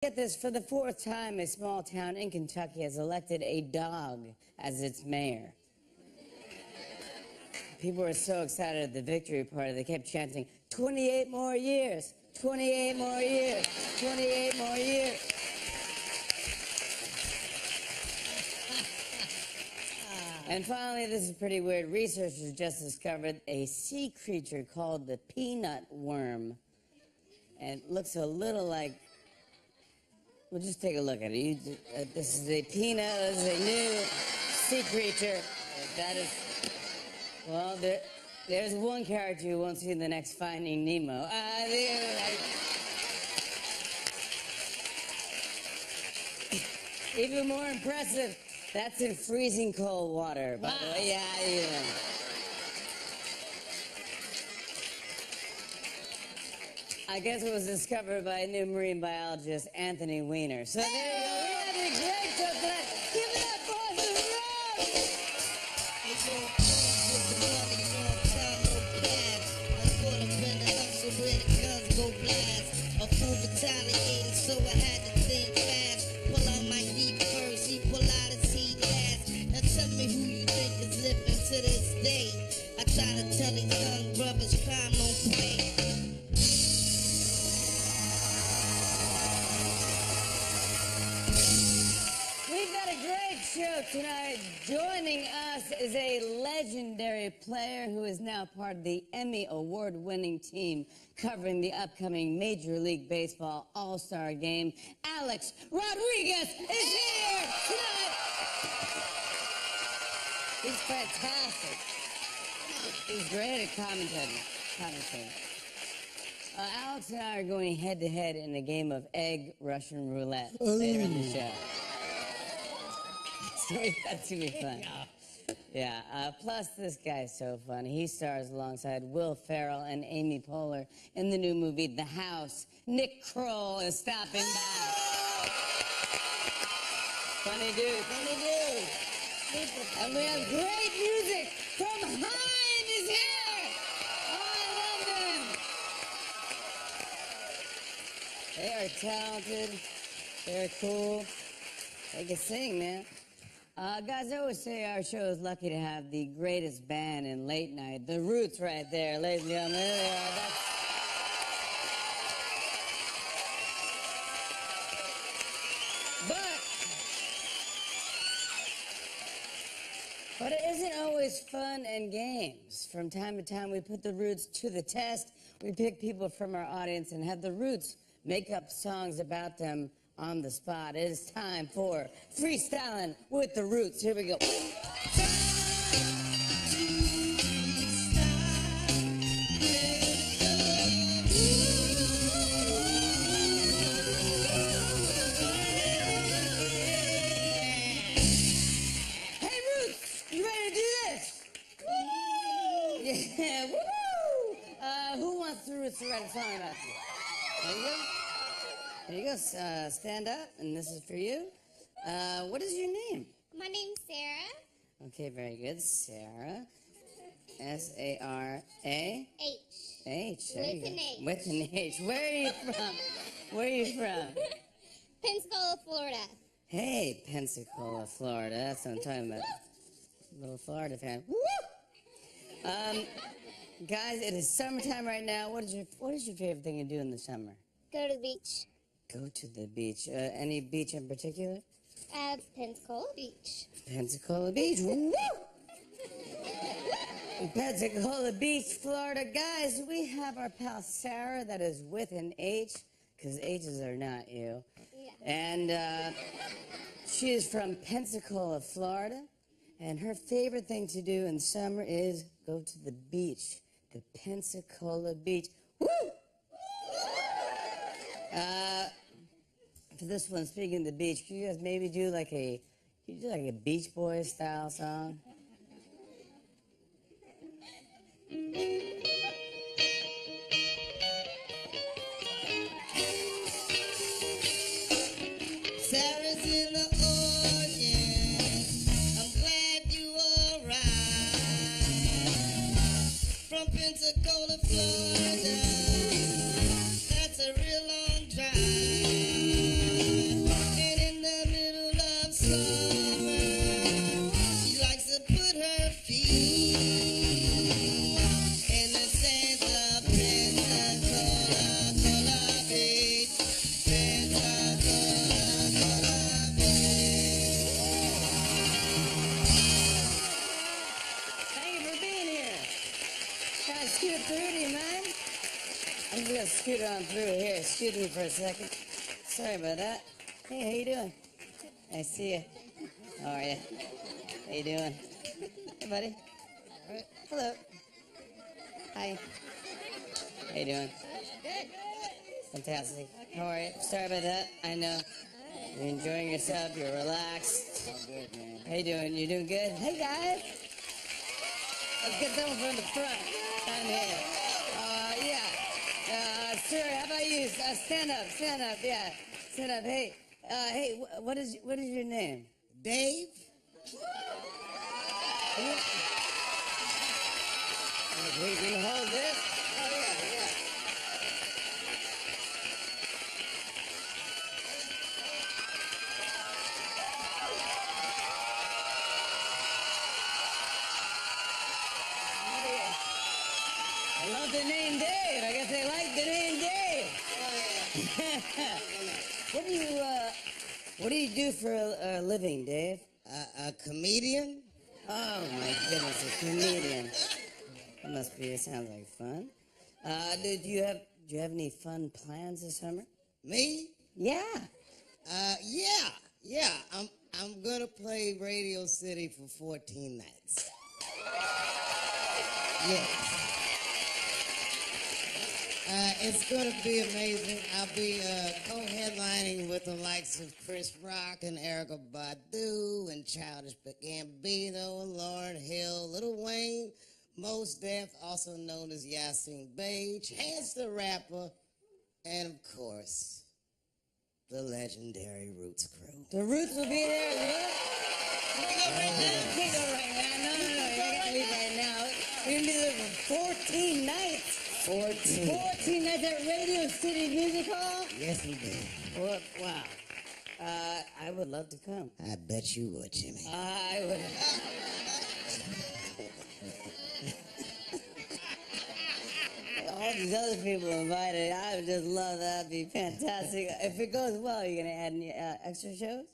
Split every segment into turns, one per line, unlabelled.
Get this, for the fourth time, a small town in Kentucky has elected a dog as its mayor. People were so excited at the victory party, they kept chanting, 28 more years, 28 more years, 28 more years. And finally, this is pretty weird. Researchers just discovered a sea creature called the peanut worm. And it looks a little like... Well, just take a look at it. This is a peanut. This is a new sea creature. That is... Well, there's one character you won't see in the next Finding Nemo. Even more impressive, that's in freezing cold water, by the way. Yeah. I guess it was discovered by new marine biologist Anthony Weiner. So there you go. We had a great show tonight. Give it up, boys, for the
A full retaliated, so I had to think fast. Pull out my deep purse, he pull out his heat glass. Now tell me who you think is living to this day. I try to tell these young brothers crime don't pay.
We've got a great show tonight. Joining us is a legendary player who is now part of the Emmy Award-winning team covering the upcoming Major League Baseball All-Star Game. Alex Rodriguez is here tonight. He's fantastic. He's great at commentating. Alex and I are going head-to-head in a game of egg Russian roulette later in the show. So that's gonna be fun. Yeah. Plus, this guy's so fun. He stars alongside Will Ferrell and Amy Poehler in the new movie The House. Nick Kroll is stopping by. Funny dude. And we have great music from Hind is here. Oh, I love them. They are talented. They're cool. They can sing, man. Guys, I always say our show is lucky to have the greatest band in late night. The Roots right there, ladies and gentlemen. There they are. But it isn't always fun and games. From time to time, we put the Roots to the test. We pick people from our audience and have the Roots make up songs about them on the spot. It is time for Freestyling with the Roots. Here we go. Hey, Roots, you ready to do this? Woo! Yeah, woo! Who wants the Roots to write a song about you? There you go. There you go. Stand up, and this is for you. What is your name?
My name's Sarah.
Okay, very good. Sarah. S-A-R-A?
H.
H.
With an H.
With an H. Where are you from? Where are you from?
Pensacola, Florida.
Hey, Pensacola, Florida. That's what I'm talking about. Little Florida fan. Woo! Guys, it is summertime right now. What is your favorite thing to do in the summer?
Go to the beach.
Go to the beach. Any beach in particular?
Pensacola Beach.
Pensacola Beach. Woo! Pensacola Beach, Florida. Guys, we have our pal Sarah, that is with an H, because H's are not you.
Yeah.
And she is from Pensacola, Florida. And her favorite thing to do in summer is go to the beach. The Pensacola Beach. Woo! For this one, speaking of the beach, can you guys maybe do like a Beach Boys style song?
Sarah's in the audience. I'm glad you all right. From Pensacola, Florida. That's a real long drive.
on through here. Excuse me for a second. Sorry about that. Hey, how you doing? I see you. How are you? How you doing? Hey, buddy. All right. Hello. Hi. How you doing? Fantastic. How are you? Sorry about that. I know. You're enjoying yourself. You're relaxed.
Oh, good, man.
How you doing? You doing good? Hey, guys. Let's get someone from the front. I'm here. Yeah. Sir, how about you? Stand up. Stand up. Yeah. Stand up. Hey. Hey. What is your name?
Dave?
We can hold this. Oh yeah. Yeah. I love the name Dave. I guess they like the name Dave. What do you do for a living, Dave?
A comedian?
Oh my goodness, a comedian. That must be. It sounds like fun. Do you have any fun plans this summer?
Me?
Yeah.
Yeah. I'm gonna play Radio City for 14 nights. Yes. It's gonna be amazing. I'll be co-headlining with the likes of Chris Rock and Erykah Badu and Childish Gambino and Lauryn Hill, Lil Wayne, Mos Def, also known as Yasin Bey, Chance the Rapper, and of course, the legendary Roots crew.
The Roots will be there as well? You can't go right now. No. You can't leave right now. You're going to be there for 14 nights. 14 nights at Radio City Music Hall?
Yes, we do.
Well, wow. I would love to come.
I bet you would, Jimmy.
I would. All these other people invited, I would just love that. That'd be fantastic. If it goes well, you're going to add any extra shows?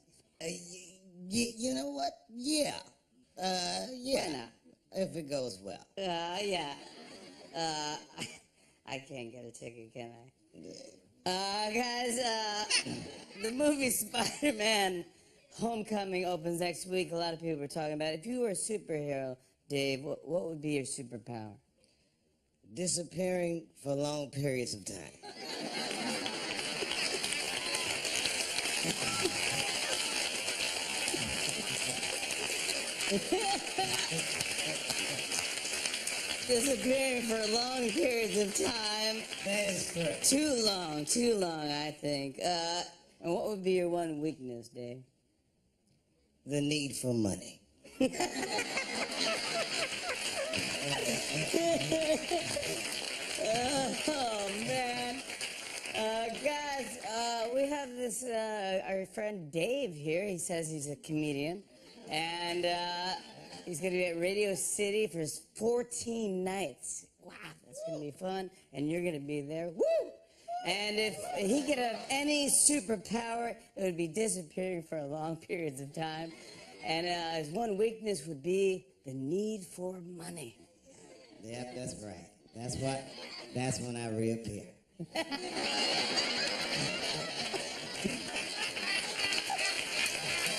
You know what? Yeah. Yeah.
Why not?
If it goes well.
Yeah. I can't get a ticket, can I? Guys, the movie Spider-Man Homecoming opens next week. A lot of people are talking about it. If you were a superhero, Dave, what would be your superpower?
Disappearing for long periods of time.
Disappearing for long periods of time.
That is correct.
Too long, I think. And what would be your one weakness, Dave?
The need for money.
Oh, man. Guys, we have this, our friend Dave here. He says he's a comedian. And he's going to be at Radio City for 14 nights. Wow, that's going to be fun. And you're going to be there. Woo! And if he could have any superpower, it would be disappearing for long periods of time. And his one weakness would be the need for money.
Yep, that's right. That's when I reappear.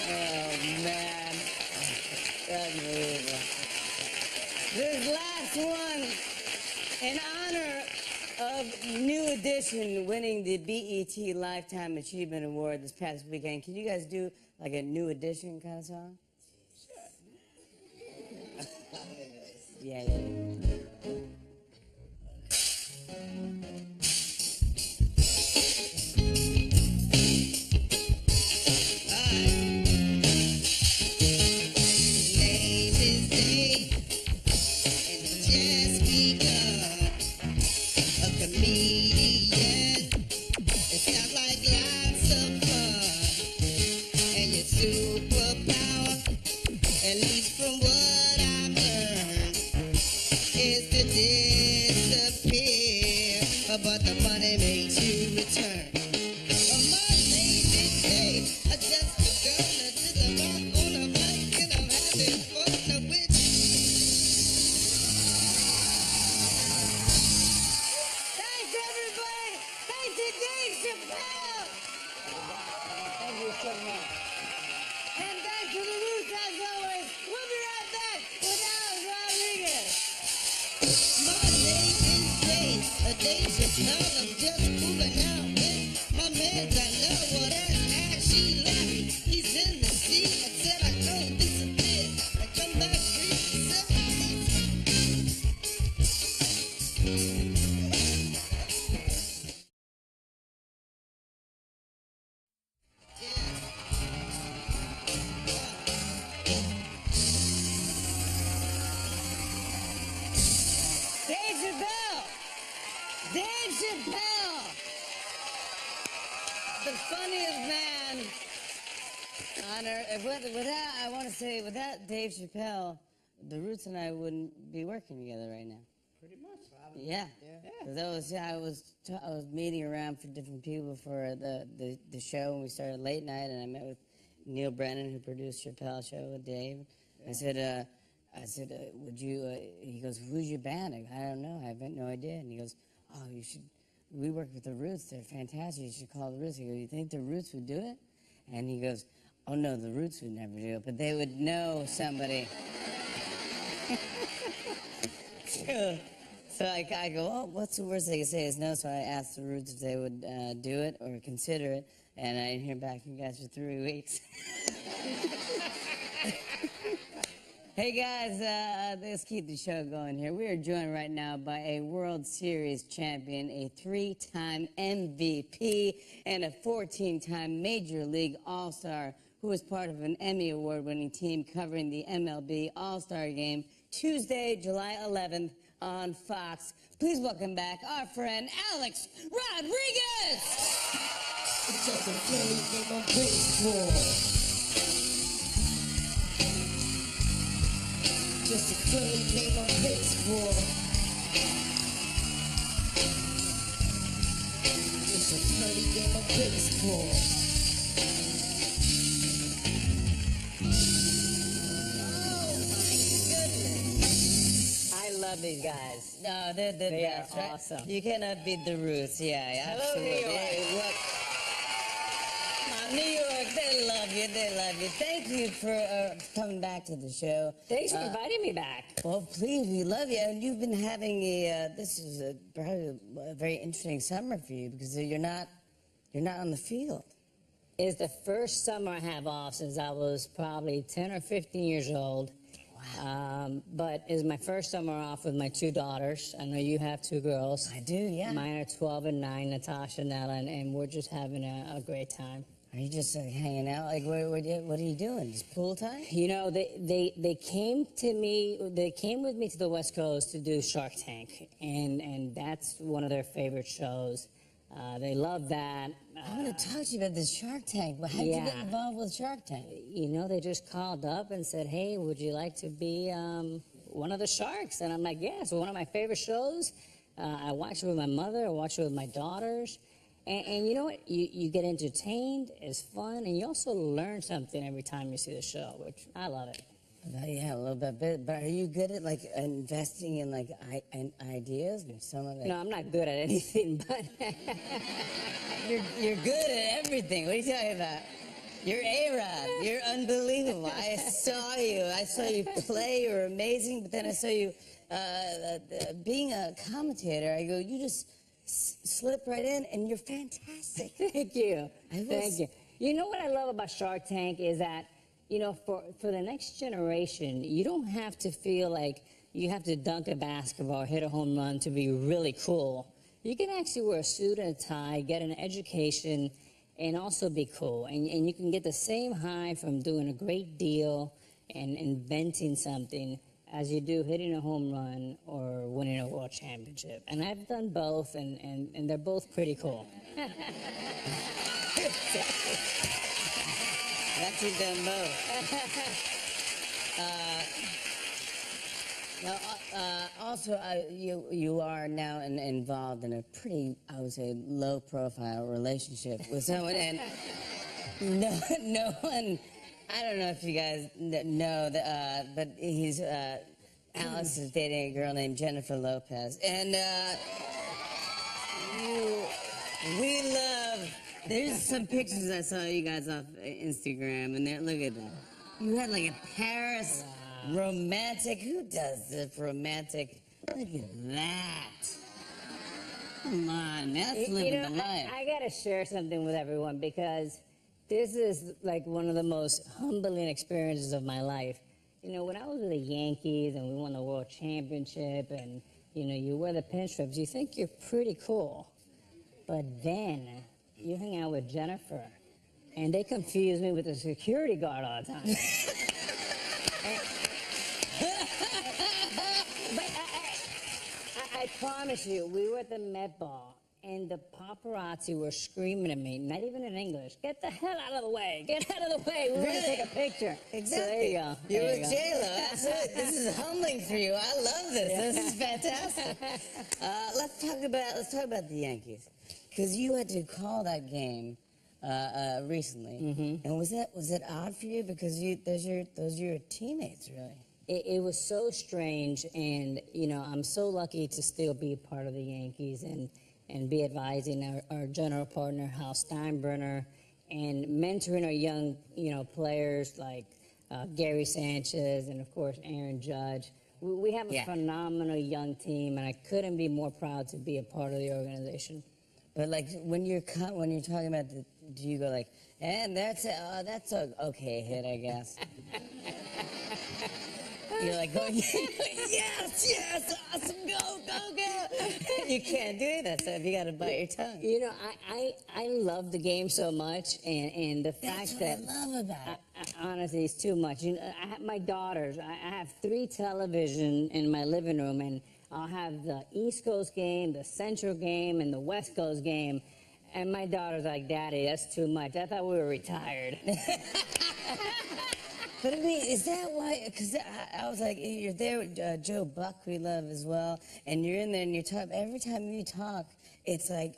Oh, man. Unbelievable. This last one, in honor of New Edition winning the BET Lifetime Achievement Award this past weekend, can you guys do like a New Edition kind of song? Yeah.
Is to disappear.
funniest man on earth. Without, I want to say, without Dave Chappelle, the Roots and I wouldn't be working together right now.
Pretty much.
Yeah. 'Cause I was meeting around for different people for the show when we started late night, and I met with Neil Brennan, who produced Chappelle's show with Dave. I said, would you? He goes, who's your band? I go, I don't know. I have no idea. And he goes, oh, you should. We work with the Roots. They're fantastic. You should call the Roots. I go, you think the Roots would do it? And he goes, oh no, the Roots would never do it, but they would know somebody. So I go, oh, what's the worst they could say is no. So I asked the Roots if they would do it or consider it, and I didn't hear back from you guys for 3 weeks. Hey guys, let's keep the show going here. We are joined right now by a World Series champion, a 3-time MVP, and a 14-time Major League All-Star who was part of an Emmy Award-winning team covering the MLB All-Star Game Tuesday, July 11th on Fox. Please welcome back our friend Alex Rodriguez!
It's just a friendly game of baseball. Just a friendly game of baseball. Just a friendly game of baseball.
I love these guys. No, they're the
They
best,
are
right?
awesome.
You cannot beat the Roots. Yeah,
Hello,
absolutely.
New York.
Hey, look. New York, they love you. They love you. Thank you for coming back to the show.
Thanks for inviting me back.
Well, please, we love you. And you've been having this is probably a very interesting summer for you because you're not on the field.
It's the first summer I have off since I was probably 10 or 15 years old.
Wow.
But it's my first summer off with my 2 daughters. I know you have 2 girls.
I do, yeah.
Mine are 12 and 9, Natasha and Ellen, and we're just having a great time.
Are you just hanging out? Like, what are you doing? Just pool time?
You know, they came to me, they came with me to the West Coast to do Shark Tank, and that's one of their favorite shows. They love that.
I want to talk to you about this Shark Tank. How did you get
Yeah.
involved with Shark Tank?
You know, they just called up and said, hey, would you like to be one of the sharks? And I'm like, yeah, it's one of my favorite shows. I watch it with my mother, I watch it with my daughters. And you know what? You get entertained, it's fun, and you also learn something every time you see the show, which I love it.
Yeah, a little bit. But are you good at like investing in like ideas and some of it?
No, I'm not good at anything, but
You're good at everything. What are you talking about? You're A-Rod. You're unbelievable. I saw you play. You're amazing. But then I saw you being a commentator. I go, you just slip right in, and you're fantastic.
thank you.
I was-
Thank you. You know what I love about Shark Tank is that, you know, for the next generation, you don't have to feel like you have to dunk a basketball or hit a home run to be really cool. You can actually wear a suit and a tie, get an education, and also be cool. And you can get the same high from doing a great deal and inventing something as you do hitting a home run or winning a world championship. And I've done both, and they're both pretty cool.
That's you done both. Also, you are now involved in a pretty, I would say, low-profile relationship with someone, and no one. I don't know if you guys know, but Alex is dating a girl named Jennifer Lopez, and we love. There's some pictures I saw you guys off Instagram, and look at them. You had like a Paris romantic. Who does this romantic? Look at that. Come on, that's living the life.
I got to share something with everyone because this is like one of the most humbling experiences of my life. You know, when I was with the Yankees and we won the world championship and, you know, you wear the pinstripes, you think you're pretty cool. But then you hang out with Jennifer and they confuse me with a security guard all the time. But I promise you, we were at the Met Ball, and the paparazzi were screaming at me, not even in English, "Get the hell out of the way! Get out of the way! We want to take a picture."
Exactly.
So there you go.
You're
There you
with
go.
J-Lo. Absolutely. This is humbling for you. I love this. This is fantastic. Let's talk about the Yankees, because you had to call that game recently.
Mm-hmm.
And was it odd for you, because those are your teammates, really?
It was so strange, and I'm so lucky to still be a part of the Yankees and be advising our general partner Hal Steinbrenner and mentoring our young players like Gary Sanchez and of course Aaron Judge. We have a phenomenal young team, and I couldn't be more proud to be a part of the organization.
But like when you're talking about do you go like, and that's a okay hit, I guess. You're like going, yes, awesome, go. You can't do that stuff. You got to bite your tongue.
I love the game so much, and the
That's
fact
what
that
I love about it.
honestly, it's too much. I have my daughters. I have 3 television in my living room, and I'll have the East Coast game, the Central game, and the West Coast game. And my daughter's like, "Daddy, that's too much. I thought we were retired."
But I mean, is that why? Because I was like, you're there with Joe Buck, we love as well, and you're in there and you talk. Every time you talk, it's like,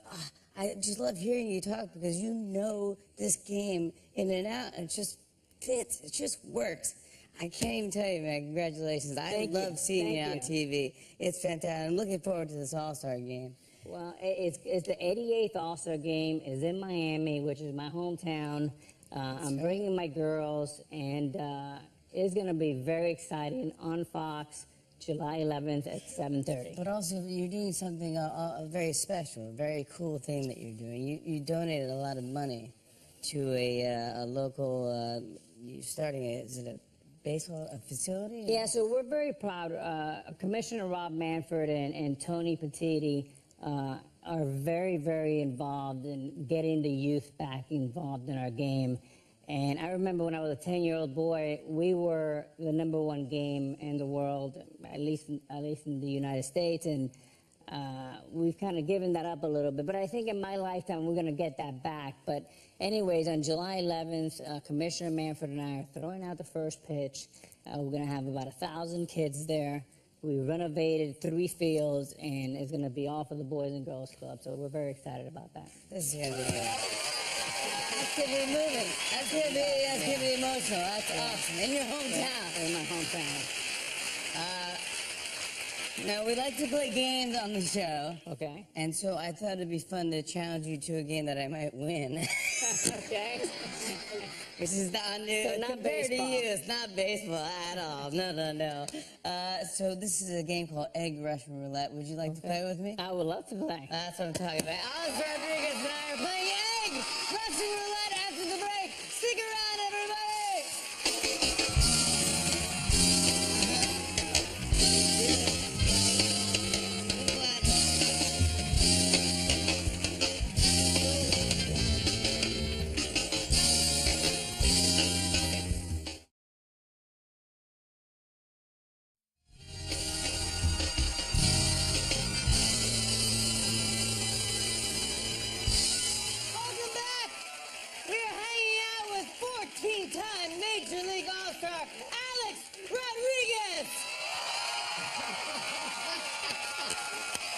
I just love hearing you talk, because you know this game in and out, and it just fits. It just works. I can't even tell you, man. Congratulations. I love seeing you on TV. It's fantastic. I'm looking forward to this All-Star game.
Well, it's the 88th All-Star game is in Miami, which is my hometown. I'm bringing my girls, and it's going to be very exciting on Fox, July 11th at 7:30.
But also, you're doing something very special, a very cool thing that you're doing. You donated a lot of money to a local. You're starting is it a baseball facility?
Yeah, so we're very proud. Commissioner Rob Manfred and Tony Petitti are very, very involved in getting the youth back involved in our game. And I remember when I was a 10-year-old boy, we were the #1 game in the world, at least in the United States, and we've kind of given that up a little bit. But I think in my lifetime, we're going to get that back. But anyways, on July 11th, Commissioner Manfred and I are throwing out the first pitch. We're going to have about 1,000 kids there. We renovated 3 fields, and it's going to be all for the Boys and Girls Club. So we're very excited about that.
This is going to be good. That's going to be moving. That's going to be emotional. That's awesome. In your hometown.
In my hometown.
Now, we like to play games on the show.
Okay.
And so I thought it'd be fun to challenge you to a game that I might win.
Okay.
Which is not new.
So not
compared
baseball.
to you, it's not baseball at all. No. So this is a game called Egg Russian Roulette. Would you like to play with me?
I would love to play.
That's what I'm talking about. Alex Rodriguez and I are playing Egg Russian Roulette after the break. Stick around, everybody. Welcome back. We're hanging out with 14-time Major League All-Star Alex Rodriguez.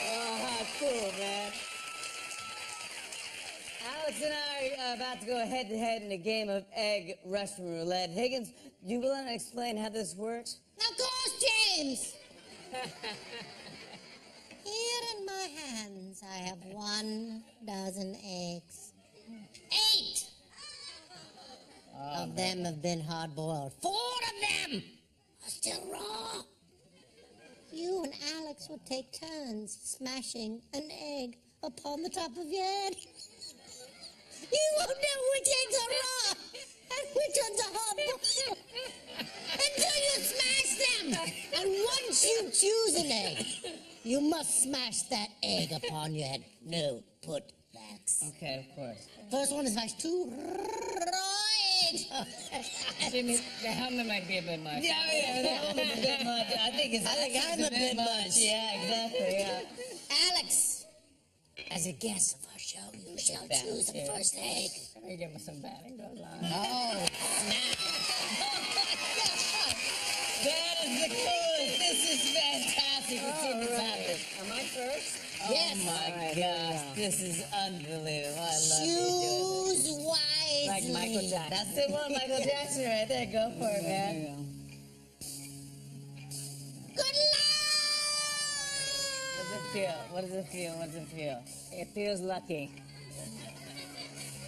Oh, how cool, man. Alex and I are about to go head-to-head in a game of Egg Russian Roulette. Higgins, do you want to explain how this works?
Of course, James. Here in my hands, I have 1 dozen eggs. 8 of them have been hard-boiled. 4 of them are still raw. You and Alex would take turns smashing an egg upon the top of your head. You won't know which eggs are raw and which ones are hard-boiled until you smash them. And once you choose an egg, you must smash that egg upon your head. No putbacks.
Okay, of course.
First one is smash 2 raw eggs.
Jimmy, the helmet might be a bit much. Yeah, the helmet's a bit much. I think I'm a bit much. Yeah, exactly, yeah.
Alex,
As a guest of our show, you shall choose the first egg. Let me give me some batting gloves on.
Oh, snap. That is the coolest. This is fantastic to see this happen.
Am I first?
Yes. Oh, my
All right, here we
gosh.
go.
This is unbelievable. I love you doing
Choose wisely.
Like Michael Jackson.
That's the one, Michael Jackson right there. Go for it, man.
There you go.
Good luck.
What does it feel? What does it feel? What does it feel?
It feels lucky.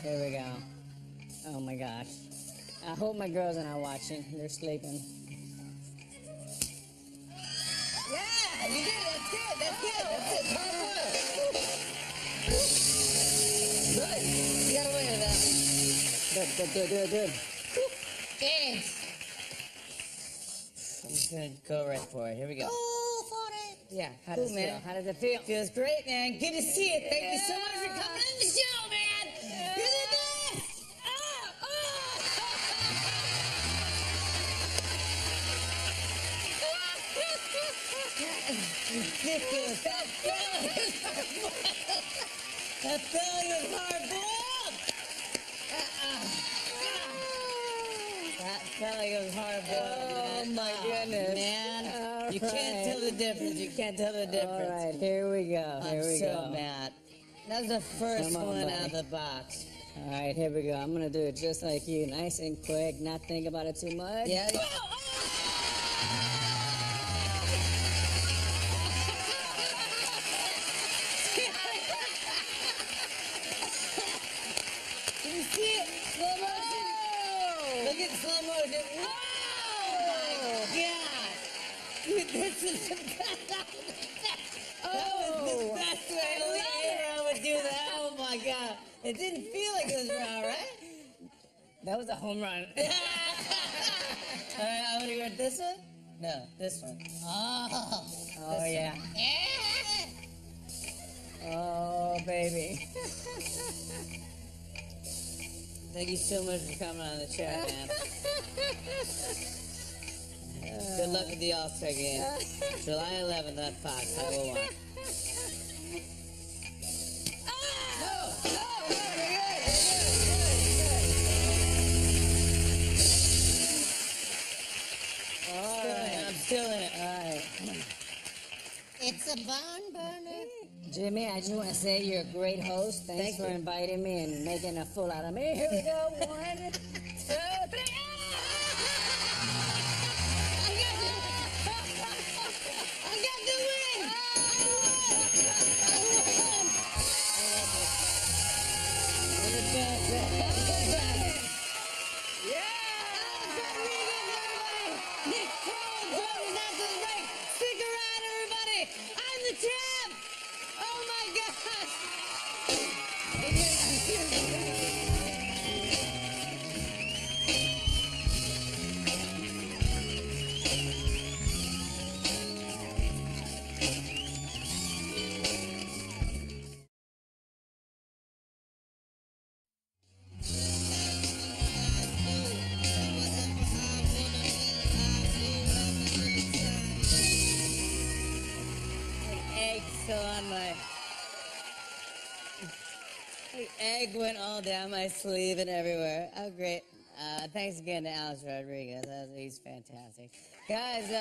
Here we go. Oh my gosh. I hope my girls are not watching. They're sleeping.
Yeah, you did it. That's good. That's good. That's it. Hard work. Good. You got away with that.
Good.
Thanks. I'm just gonna go right for it. Here we go.
Go for it.
Yeah, how
Cool,
does it
man.
feel? How does it feel?
Feels great, man. Good to see you. Thank you so much for coming on the show, man. You're the best. Ridiculous. That belly was hard boiled. That belly was hard boiled.
Oh my goodness.
Man,
All
you can't
right.
tell the difference. You can't tell the difference.
All right, here we go.
I'm
Here we
so
go.
mad. That was the first
Come on,
one
buddy.
out of the box.
All right, here we go. I'm gonna do it just like you, nice and quick, not think about it too much.
Yeah. Can you see it? Slow motion. Look at slow motion. Oh my God. Dude, this is the best. That was the best way. Only Aaron would do that. Oh my God. It didn't feel like it was raw, right?
That was a home run.
All right, I'm gonna go with this one. No, this one. Oh,
Oh yeah. Oh baby.
Thank you so much for coming on the show, man. Good luck with the All-Star game. July 11th at Fox, I will watch. I'm still in it.
All right.
It's a barn burner.
Jimmy, I just want to say you're a great host. Thanks
Thank
for
you.
inviting me and making a fool out of me. Here we go. 1, 2, 3.
I got the win! You're the best, man. Nick Kroll joins us after the break. Stick around, everybody. I'm the champ. Oh my gosh. Egg still on my. The egg went all down my sleeve and everywhere. Oh, great. Thanks again to Alex Rodriguez. He's fantastic. Guys,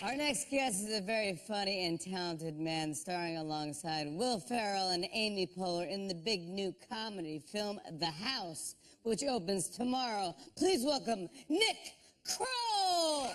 our next guest is a very funny and talented man starring alongside Will Ferrell and Amy Poehler in the big new comedy film The House, which opens tomorrow. Please welcome Nick Kroll.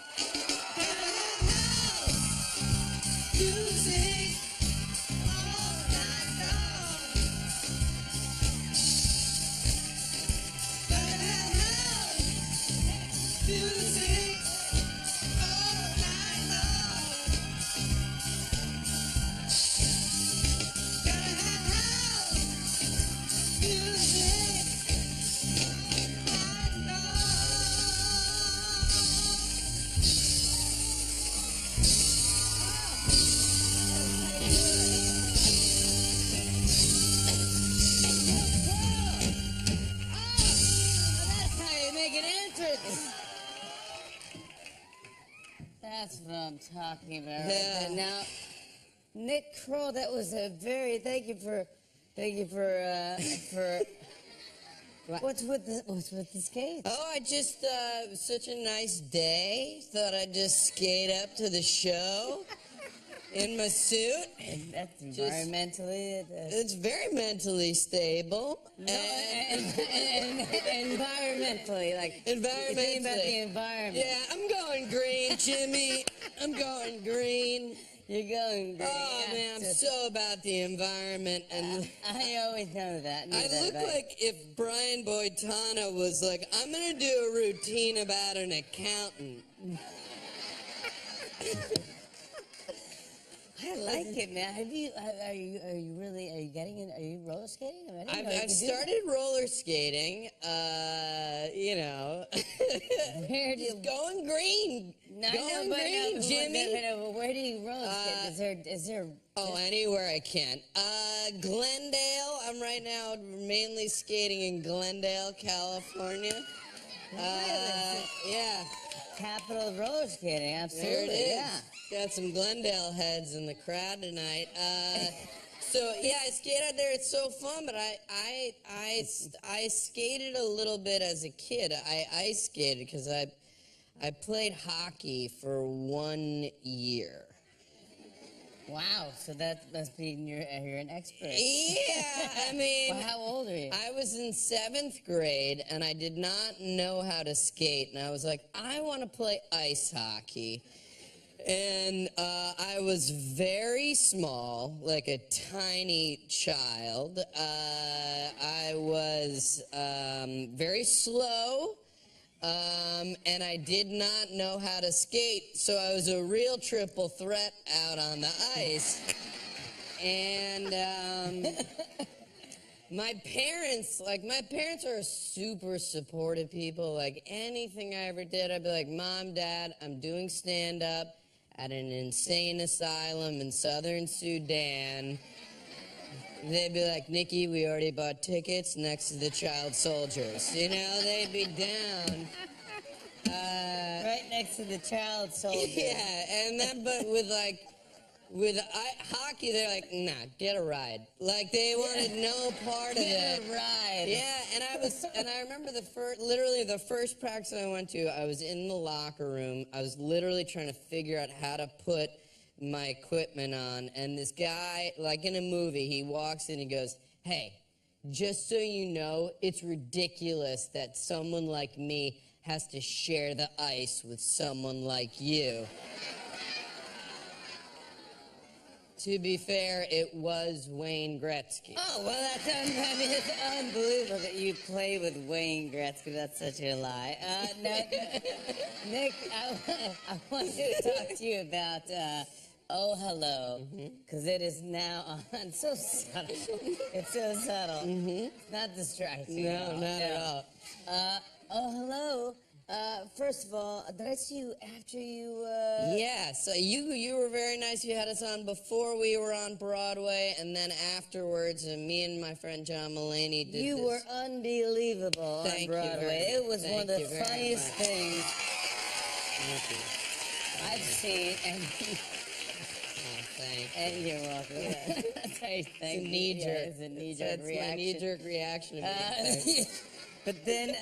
That's how you make an entrance. That's what I'm talking about.
Yeah.
Now, Nick Kroll, that was a very, thank you for, what's with the skates?
Oh, I just, it was such a nice day. Thought I'd just skate up to the show in my suit.
And that's environmentally,
It's very mentally stable.
environmentally, like,
Environmentally.
think about the environment.
Yeah, I'm going green, Jimmy. I'm going green.
You're going green.
Oh,
yeah,
man, I'm so about the environment. And
I always know that.
I look like if Brian Boitano was like, I'm going to do a routine about an accountant.
I like it, man. Are you getting in? Are you roller skating? I didn't know you
I've
could do
started roller skating, you know.
that. Where do you
Going green.
No,
Going
but
green, Jimmy.
but where do you roller skate? Is there?
Oh, anywhere I can. Glendale. I'm right now mainly skating in Glendale, California. Yeah.
Capital of roller skating, absolutely.
There it is.
Yeah.
Got some Glendale heads in the crowd tonight. So yeah, I skate out there. It's so fun. But I skated a little bit as a kid. I ice skated because I played hockey for 1 year.
Wow. So that must be you're an expert.
Yeah, I mean,
Well, how old are you?
I was in 7th grade and I did not know how to skate, and I was like, I want to play ice hockey. And I was very small, like a tiny child. I was very slow, and I did not know how to skate, so I was a real triple threat out on the ice. And my parents are super supportive people. Like anything I ever did, I'd be like, Mom, Dad, I'm doing stand-up at an insane asylum in southern Sudan. They'd be like, Nikki, we already bought tickets next to the child soldiers. You know, they'd be down.
Right next to the child soldier.
Yeah, and then, but with hockey, they're like, nah, get a ride. Like, they wanted no part of
Get
it.
a ride.
Yeah, and I remember literally the first practice I went to, I was in the locker room. I was literally trying to figure out how to put my equipment on, and this guy, like in a movie, he walks in, he goes, hey, just so you know, it's ridiculous that someone like me has to share the ice with someone like you. To be fair, it was Wayne Gretzky.
Oh, well, it's unbelievable that you play with Wayne Gretzky. That's such a lie. Nick, I wanted to talk to you about Oh Hello, because it is now on. So subtle. It's so subtle. It's not distracting.
No, not at all.
Oh Hello. First of all, did I see you after you?
Yeah, so you were very nice. You had us on before we were on Broadway, and then afterwards, me and my friend John Mulaney did
You
this.
were unbelievable
Thank
on
you
Broadway.
very
It was
much.
one of
Thank
the
you very
funniest
much.
things
Thank you.
I've seen,
Thank you.
and you're welcome. Thank
It's a knee-jerk.
Yeah, it's a knee-jerk
That's
reaction.
my knee-jerk reaction. To being
But then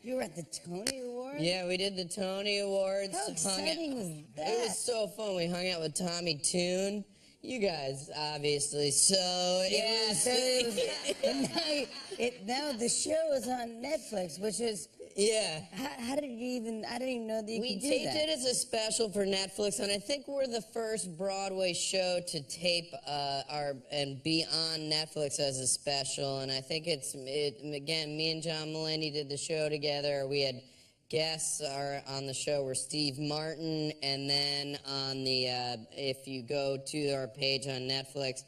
you were at the Tony Awards.
Yeah, we did the Tony Awards.
How exciting was that?
It was so fun. We hung out with Tommy Tune. You guys, obviously. So
Yeah,
it
so it was, now the show is on Netflix, which is
yeah.
how did you even? I didn't even know that you
We
could do
taped
that.
it as a special for Netflix, and I think we're the first Broadway show to tape and be on Netflix as a special. And I think again, me and John Mulaney did the show together. We had guests on the show were Steve Martin, and then on the if you go to our page on Netflix,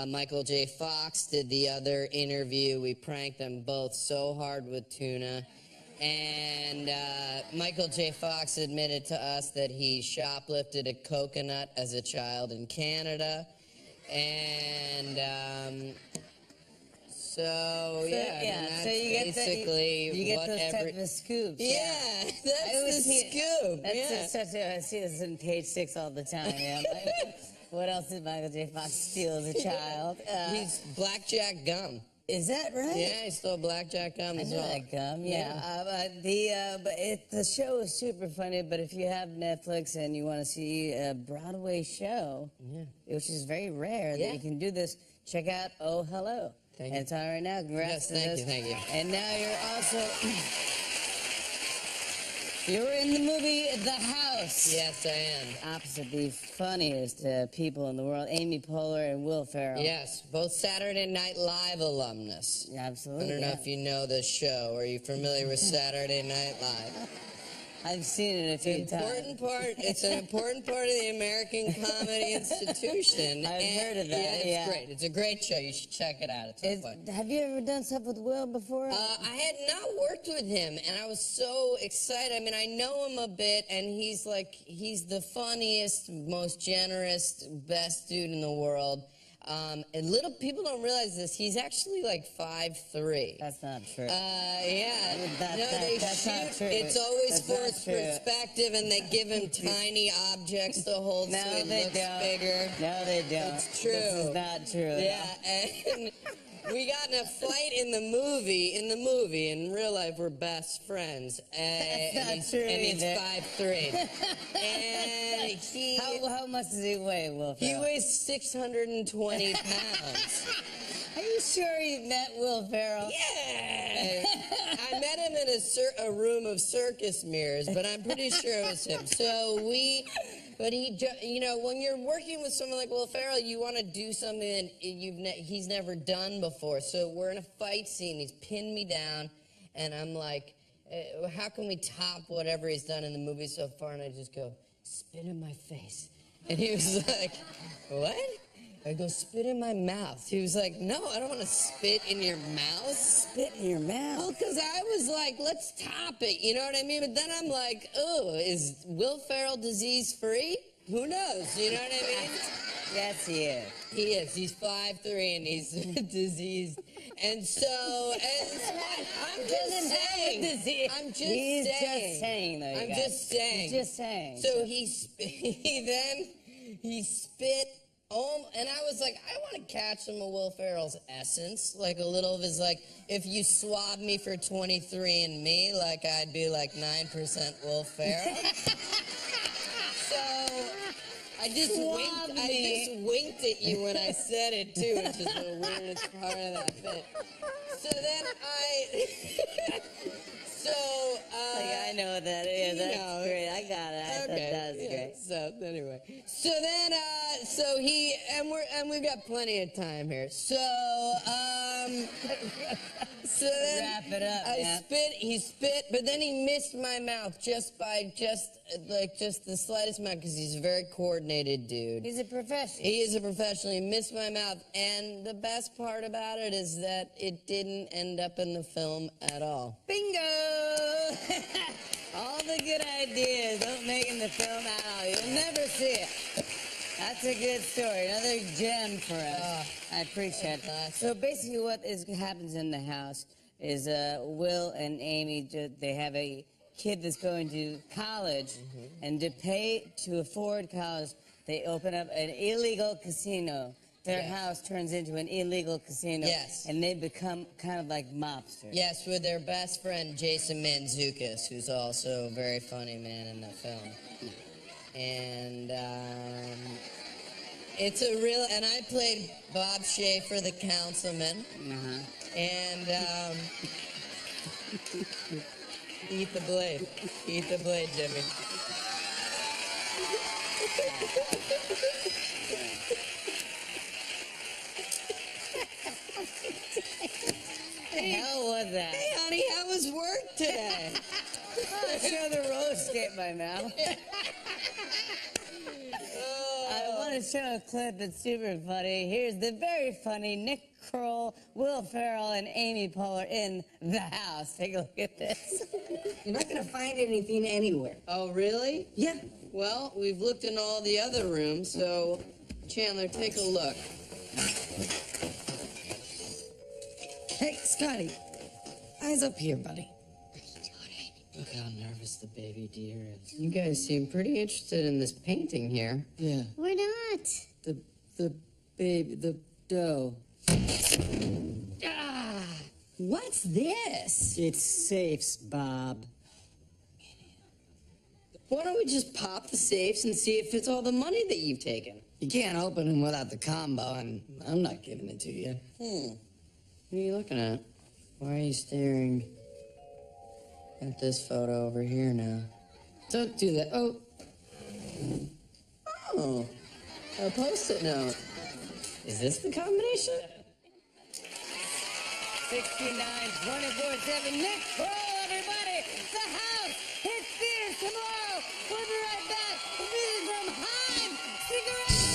Michael J. Fox did the other interview. We pranked them both so hard with tuna. And Michael J. Fox admitted to us that he shoplifted a coconut as a child in Canada. And so
So you get
basically
you get
what
those type of scoops.
Yeah,
I
that's
always
the
see-
scoop.
That's
Yeah.
such a. I see this in Page 6 all the time. Yeah. What else did Michael J. Fox steal as a child?
He's blackjack gum.
Is that right?
Yeah, he stole blackjack gum
I
as
know
well.
that gum, yeah. The show is super funny, but if you have Netflix and you want to see a Broadway show, which is very rare that you can do this, check out Oh Hello.
Thank
And
you.
it's on right now. Congrats to
Yes,
this.
thank you.
And now you're also... You're in the movie The House.
Yes, I am.
Opposite the funniest people in the world, Amy Poehler and Will Ferrell.
Yes, both Saturday Night Live alumnus.
Absolutely.
I don't know
yeah.
if you know the show. Are you familiar with Saturday Night Live?
I've seen it a few times.
It's an important part of the American comedy institution.
I've heard of that,
Yeah, it's
yeah.
great. It's a great show. You should check it out. It's so fun.
Have you ever done stuff with Will before?
I had not worked with him, and I was so excited. I mean, I know him a bit, and he's the funniest, most generous, best dude in the world. And little people don't realize this. He's actually like 5'3".
That's not true.
Yeah.
That's
shoot.
not true.
It's always
That's
for
not
his
true.
perspective, and they give him tiny objects to hold
No,
so he
they
looks
don't.
bigger.
No, they don't.
It's true.
This is not true.
Yeah, and we got in a fight in the movie. In real life, we're best friends.
That's not
and
true
he's
either.
5'3". And he...
How much does he weigh, Will
He
Ferrell?
weighs 620 pounds.
Are you sure you met Will Ferrell?
Yeah! I met him in a room of circus mirrors, but I'm pretty sure it was him. But when you're working with someone like Will Ferrell, you want to do something that he's never done before. So we're in a fight scene. He's pinned me down, and I'm like, how can we top whatever he's done in the movie so far? And I just go, spit in my face. And he was like, what? I go, spit in my mouth. He was like, no, I don't want to spit in your mouth.
Spit in your mouth.
Well, because I was like, let's top it, you know what I mean? But then I'm like, oh, is Will Ferrell disease-free? Who knows, you know what I mean?
Yes, he is.
He is. He's 5'3", and he's diseased. And so, I'm just saying. I'm just
He's
saying.
just saying, though, you
I'm
guys.
just saying.
He's just saying.
So he spit. And I was like, I want to catch some of Will Ferrell's essence, like a little of his, like, if you swab me for 23andMe, like I'd be like 9% Will Ferrell. So I just winked at you when I said it too, which is the weirdest part of that bit. So then
I know what that is. That's
know.
great. I got it. That's great.
So anyway, we've got plenty of time here. So then
Wrap it up, man.
He spit, but then he missed my mouth just the slightest amount because he's a very coordinated dude.
He's a professional.
He is a professional. He missed my mouth. And the best part about it is that it didn't end up in the film at all.
Bingo! All the good ideas don't make it in the film at all. You'll never see it. That's a good story. Another gem for us. I appreciate it. So basically what happens in the house is Will and Amy, they have a kid that's going to college, and to afford college, they open up an illegal casino. Their house turns into an illegal casino.
Yes.
And they become kind of like mobsters.
Yes, with their best friend, Jason Mantzoukas, who's also a very funny man in the film. And it's a real... And I played Bob Schaefer, the councilman. And eat the blade. Eat the blade, Jimmy.
What the hell was that?
Hey, honey, how was work today?
Oh, show the roller skate in my mouth. I want to show a clip that's super funny. Here's the very funny Nick Kroll, Will Ferrell, and Amy Poehler in The House. Take a look at this.
You're not going to find anything anywhere.
Oh, really?
Yeah.
Well, we've looked in all the other rooms, so Chandler, take a look.
Hey, Scotty. Eyes up here, buddy.
Look how nervous the baby deer is. You guys seem pretty interested in this painting here.
Yeah.
We're not.
The baby, the dough. Ah! What's this?
It's safes, Bob.
Why don't we just pop the safes and see if it's all the money that you've taken?
You can't open them without the combo, and I'm not giving it to you.
What are you looking at? Why are you staring at this photo over here now?
Don't do that. Oh,
Oh, a post-it note. Is this the combination?
69, 24/7. Next call, everybody. The house hits theaters tomorrow. We'll be right back. This is from Heim. Stick around.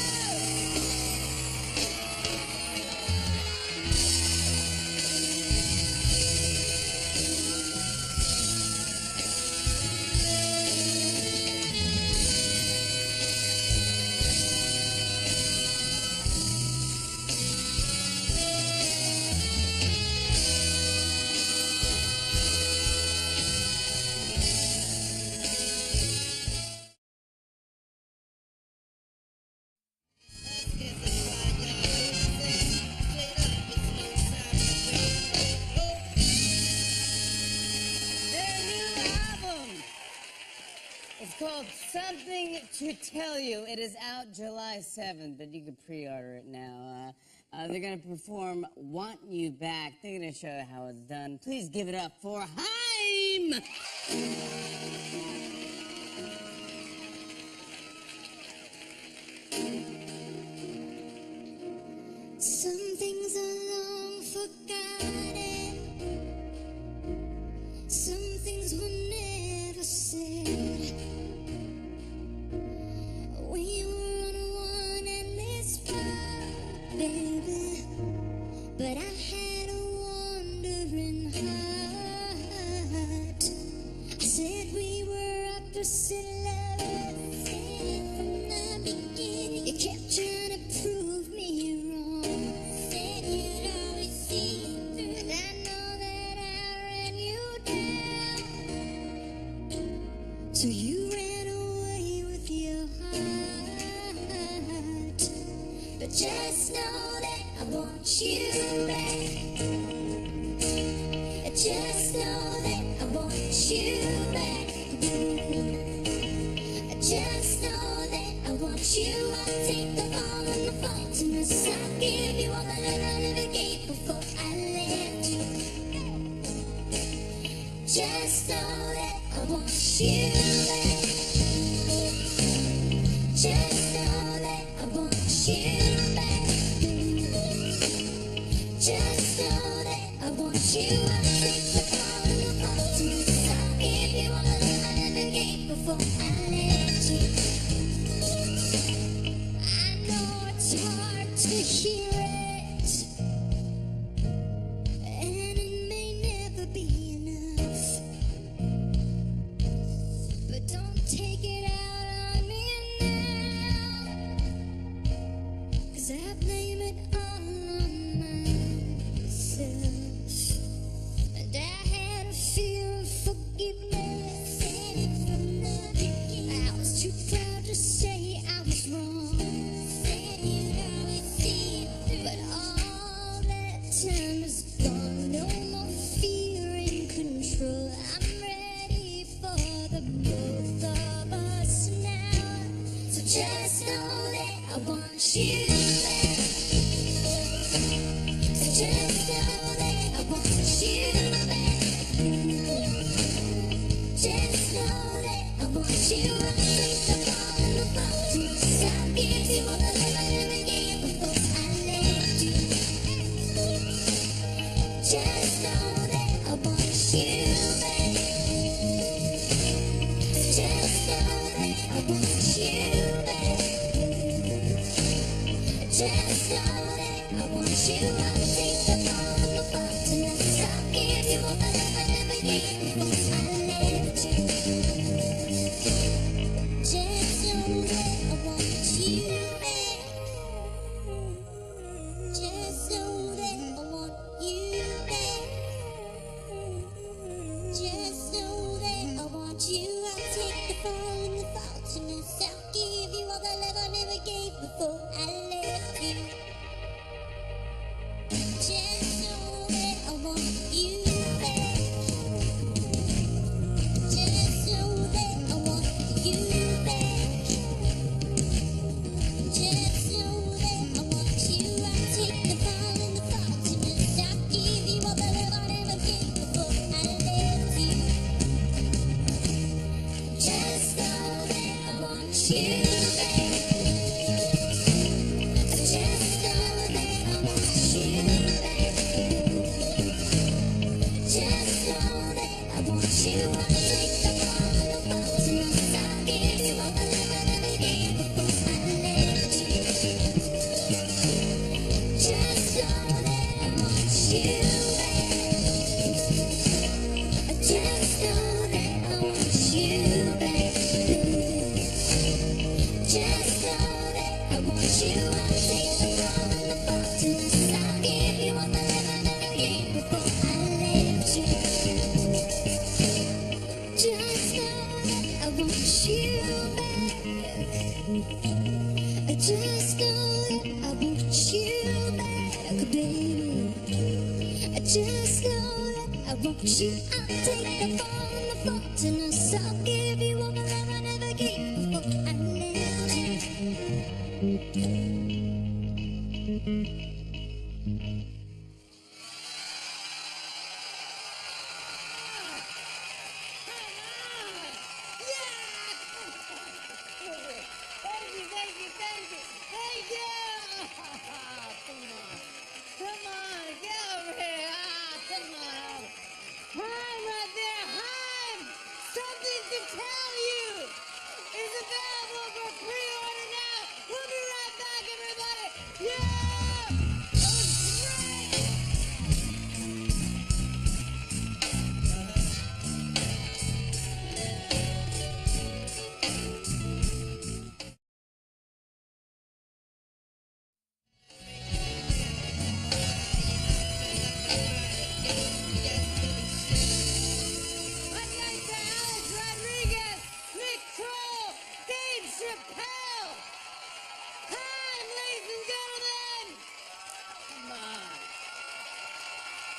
Their new album. It's called Something to Tell You. It is out July 7th, but you can pre-order it now. They're going to perform Want You Back. They're going to show you how it's done. Please give it up for Heim!
Some things are long forgotten. Some things were never said. We were on one endless road, baby. But I had a wandering heart. I said we were opposite lovers. Said it from the beginning. You kept trying to prove me wrong. Said you'd always see through. And I know that I ran you down. So you ran away with your heart. But just know that I want you back. Just know that I want you back. Just know that I want you. I'll take the fall and the faultiness. I'll give you all the love I never gave before I left you. Just know that I want you back. Just know that I want you back. Just know that I want you. I'll take the fall and the faultiness. I'll give you all the love I never gave before I left you. I know it's hard to hear it, and it may never be enough. But don't take it out on me now, 'cause I blame it all on myself. And I had a fear of forgiveness. Said it from the beginning. I was too proud to say I was wrong. Said you'd always see it through. But all that time is gone. No more fear and control. I'm ready for the both of us now. So just know that I want you back. So just know that I want you back. Just know that I want you. I'll take the fall and the faultiness. I'll give you all the love I never gave before I left you. Just know that I want you back. Just know that I want you back. Just know that I want you. I'll take the fall and the faultiness. I'll give you all the love I never gave before I left you. Just know that I want you back. Just know that I want you back. Just know that I want you. I'll take the fall and the faultiness. I'll give you all the love I never gave before I you, babe. I just know that I want you, babe. Just know that I want you. I'll take the fall and the boat and I'll give you all the love I never gave before I left you. Just know that I want you, babe. I just know that I want you, babe. Just know that I want you. I'll take the fall and the boat and I'll give you all the love I never gave before I left you. Just know that I want you back. I just know that I want you back, baby. I just know that I want you. I'll take the fall and the fault and I'll give you all the love I never gave before I left you.
Thank you, thank you, thank you, thank you! Come on, get over here! Come on! Hi, right there, hi! Something to tell you is available for pre-order now! We'll be right back, everybody! Yeah! That was great! I'd like to Alex Rodriguez, Nick Kroll, Dave Chappelle. Time, ladies and gentlemen. Come on.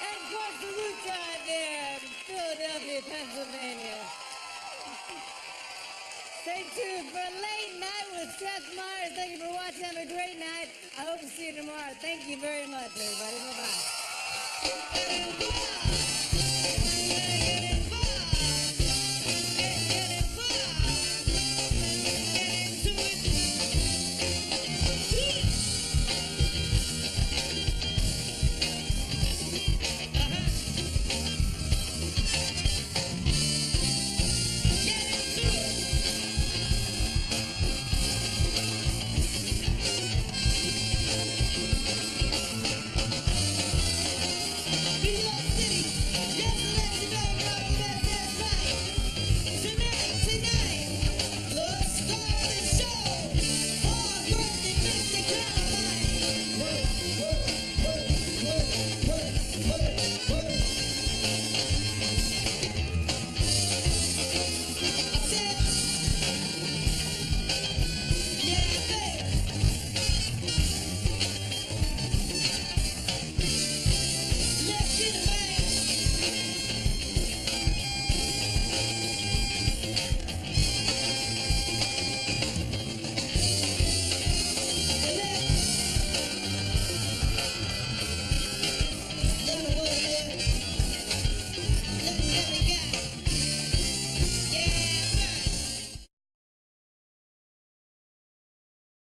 And of course, the Lucha there in Philadelphia, Pennsylvania. Stay tuned for Late Night with Seth Meyers. Thank you for watching. Have a great night. I hope to see you tomorrow. Thank you very much, everybody. Bye-bye.